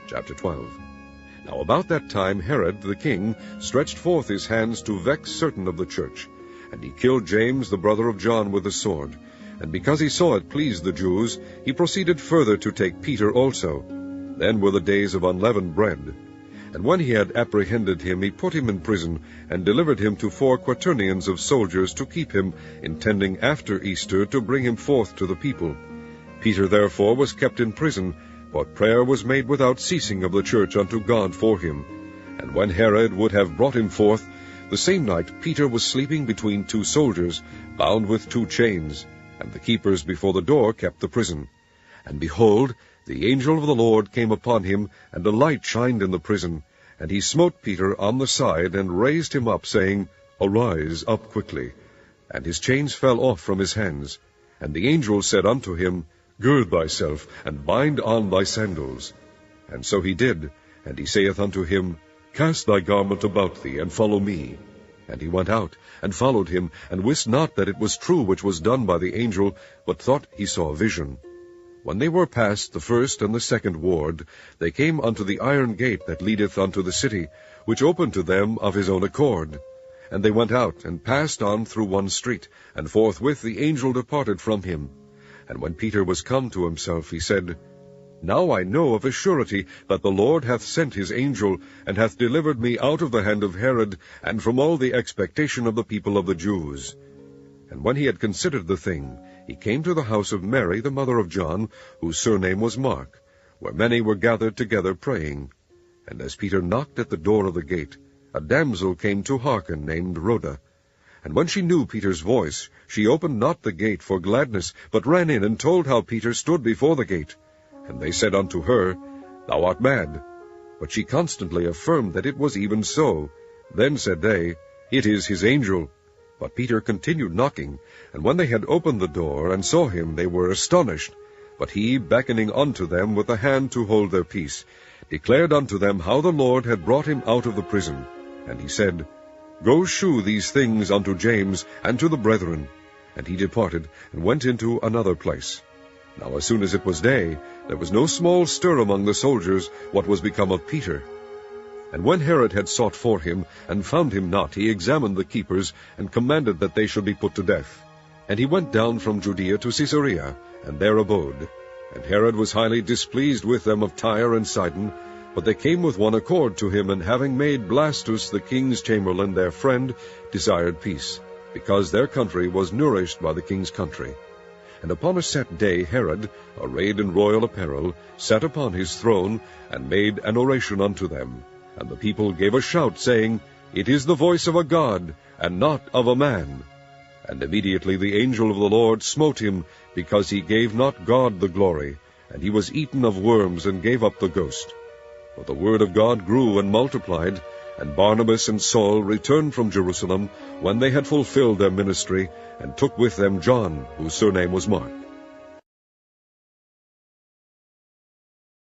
Chapter 12. Now about that time Herod the king stretched forth his hands to vex certain of the church, and he killed James the brother of John with a sword. And because he saw it pleased the Jews, he proceeded further to take Peter also. Then were the days of unleavened bread. And when he had apprehended him, he put him in prison, and delivered him to 4 quaternions of soldiers to keep him, intending after Easter to bring him forth to the people. Peter therefore was kept in prison, but prayer was made without ceasing of the church unto God for him. And when Herod would have brought him forth, the same night Peter was sleeping between 2 soldiers, bound with 2 chains, and the keepers before the door kept the prison. And behold, the angel of the Lord came upon him, and a light shined in the prison. And he smote Peter on the side, and raised him up, saying, Arise up quickly. And his chains fell off from his hands. And the angel said unto him, Gird thyself, and bind on thy sandals. And so he did. And he saith unto him, Cast thy garment about thee, and follow me. And he went out, and followed him, and wist not that it was true which was done by the angel, but thought he saw a vision. When they were past the first and the second ward, they came unto the iron gate that leadeth unto the city, which opened to them of his own accord. And they went out, and passed on through one street, and forthwith the angel departed from him. And when Peter was come to himself, he said, Now I know of a surety that the Lord hath sent his angel, and hath delivered me out of the hand of Herod, and from all the expectation of the people of the Jews. And when he had considered the thing, he came to the house of Mary, the mother of John, whose surname was Mark, where many were gathered together praying. And as Peter knocked at the door of the gate, a damsel came to hearken, named Rhoda. And when she knew Peter's voice, she opened not the gate for gladness, but ran in, and told how Peter stood before the gate. And they said unto her, Thou art mad. But she constantly affirmed that it was even so. Then said they, It is his angel. But Peter continued knocking, and when they had opened the door, and saw him, they were astonished. But he, beckoning unto them with the hand to hold their peace, declared unto them how the Lord had brought him out of the prison. And he said, Go shew these things unto James, and to the brethren. And he departed, and went into another place. Now as soon as it was day, there was no small stir among the soldiers, what was become of Peter. And when Herod had sought for him, and found him not, he examined the keepers, and commanded that they should be put to death. And he went down from Judea to Caesarea, and there abode. And Herod was highly displeased with them of Tyre and Sidon, but they came with one accord to him, and having made Blastus the king's chamberlain their friend, desired peace, because their country was nourished by the king's country. And upon a set day Herod, arrayed in royal apparel, sat upon his throne, and made an oration unto them. And the people gave a shout, saying, It is the voice of a God, and not of a man. And immediately the angel of the Lord smote him, because he gave not God the glory, and he was eaten of worms, and gave up the ghost. But the word of God grew and multiplied, and Barnabas and Saul returned from Jerusalem, when they had fulfilled their ministry, and took with them John, whose surname was Mark.